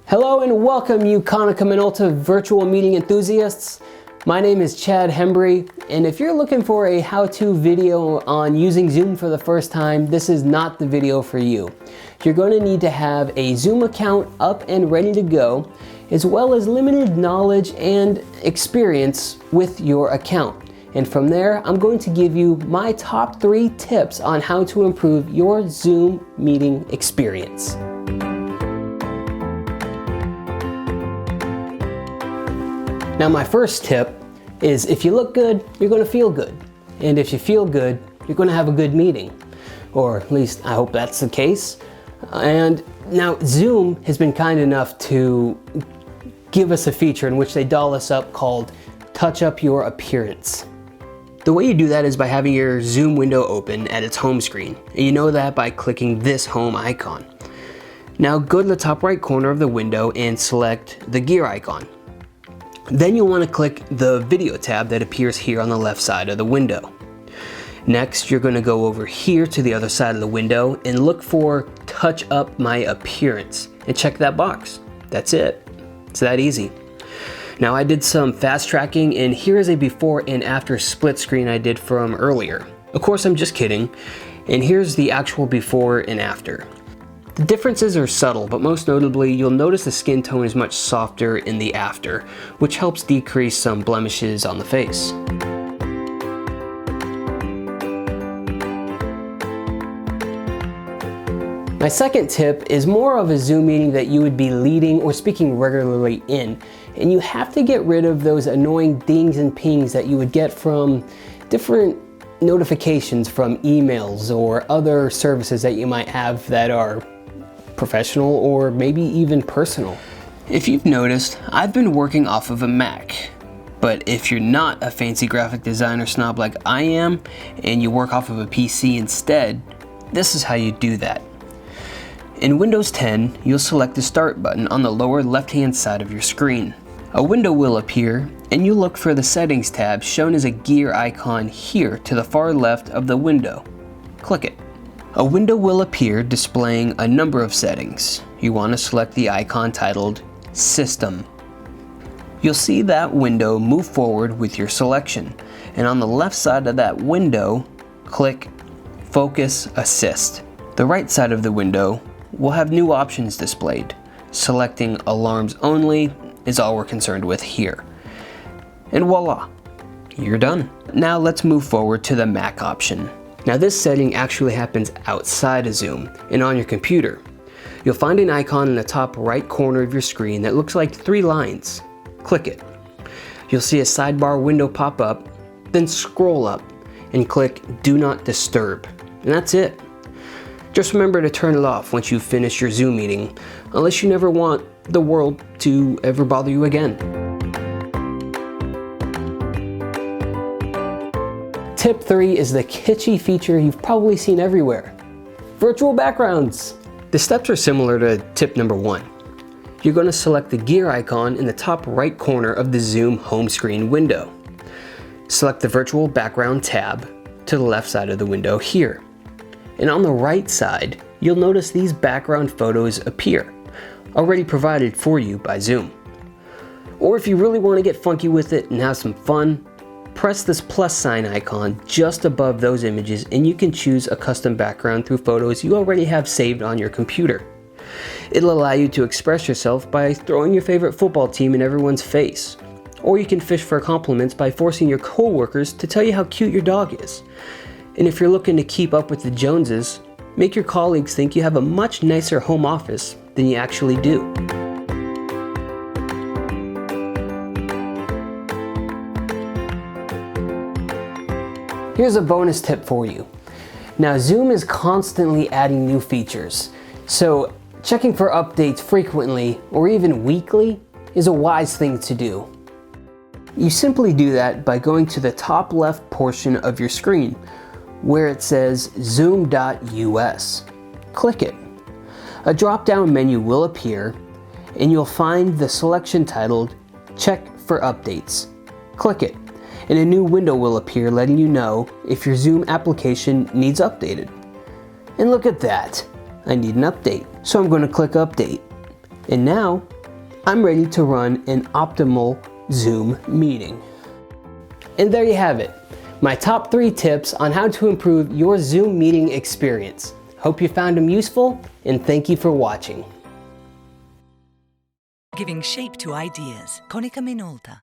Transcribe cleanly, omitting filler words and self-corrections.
Hello and welcome, you Konica Minolta virtual meeting enthusiasts. My name is Chad Hembree, and if you're looking for a how-to video on using Zoom for the first time, this is not the video for you. You're going to need to have a Zoom account up and ready to go, as well as limited knowledge and experience with your account. And from there, I'm going to give you my top 3 tips on how to improve your Zoom meeting experience. Now, my first tip is if you look good, you're going to feel good. And if you feel good, you're going to have a good meeting. Or at least I hope that's the case. And now Zoom has been kind enough to give us a feature in which they doll us up called Touch Up Your Appearance. The way you do that is by having your Zoom window open at its home screen. And you know that by clicking this home icon. Now go to the top right corner of the window and select the gear icon. Then you'll want to click the video tab that appears here on the left side of the window. Next, you're going to go over here to the other side of the window and look for Touch Up My Appearance and check that box. That's it. It's that easy. Now, I did some fast tracking, and here is a before and after split screen I did from earlier. Of course, I'm just kidding. And here's the actual before and after. The differences are subtle, but most notably, you'll notice the skin tone is much softer in the after, which helps decrease some blemishes on the face. My second tip is more of a Zoom meeting that you would be leading or speaking regularly in, and you have to get rid of those annoying dings and pings that you would get from different notifications from emails or other services that you might have that are professional or maybe even personal. If you've noticed, I've been working off of a Mac. But if you're not a fancy graphic designer snob like I am, and you work off of a PC instead, this is how you do that. In Windows 10, you'll select the Start button on the lower left-hand side of your screen. A window will appear, and you look for the Settings tab shown as a gear icon here to the far left of the window. Click it. A window will appear displaying a number of settings. You want to select the icon titled System. You'll see that window move forward with your selection, and on the left side of that window, click Focus Assist. The right side of the window will have new options displayed. Selecting Alarms Only is all we're concerned with here. And voila, you're done. Now let's move forward to the Mac option. Now this setting actually happens outside of Zoom and on your computer. You'll find an icon in the top right corner of your screen that looks like 3 lines. Click it. You'll see a sidebar window pop up, then scroll up and click Do Not Disturb. And that's it. Just remember to turn it off once you've finished your Zoom meeting, unless you never want the world to ever bother you again. Tip 3 is the kitschy feature you've probably seen everywhere. Virtual backgrounds. The steps are similar to tip number 1. You're going to select the gear icon in the top right corner of the Zoom home screen window. Select the virtual background tab to the left side of the window here. And on the right side, you'll notice these background photos appear, already provided for you by Zoom. Or if you really want to get funky with it and have some fun, press this plus sign icon just above those images and you can choose a custom background through photos you already have saved on your computer. It'll allow you to express yourself by throwing your favorite football team in everyone's face. Or you can fish for compliments by forcing your coworkers to tell you how cute your dog is. And if you're looking to keep up with the Joneses, make your colleagues think you have a much nicer home office than you actually do. Here's a bonus tip for you. Now, Zoom is constantly adding new features, so checking for updates frequently or even weekly is a wise thing to do. You simply do that by going to the top left portion of your screen where it says Zoom.us. Click it. A drop-down menu will appear and you'll find the selection titled Check for Updates. Click it. And a new window will appear letting you know if your Zoom application needs updated. And look at that, I need an update. So I'm going to click Update. And now I'm ready to run an optimal Zoom meeting. And there you have it, my top 3 tips on how to improve your Zoom meeting experience. Hope you found them useful, and thank you for watching. Giving shape to ideas. Konica Minolta.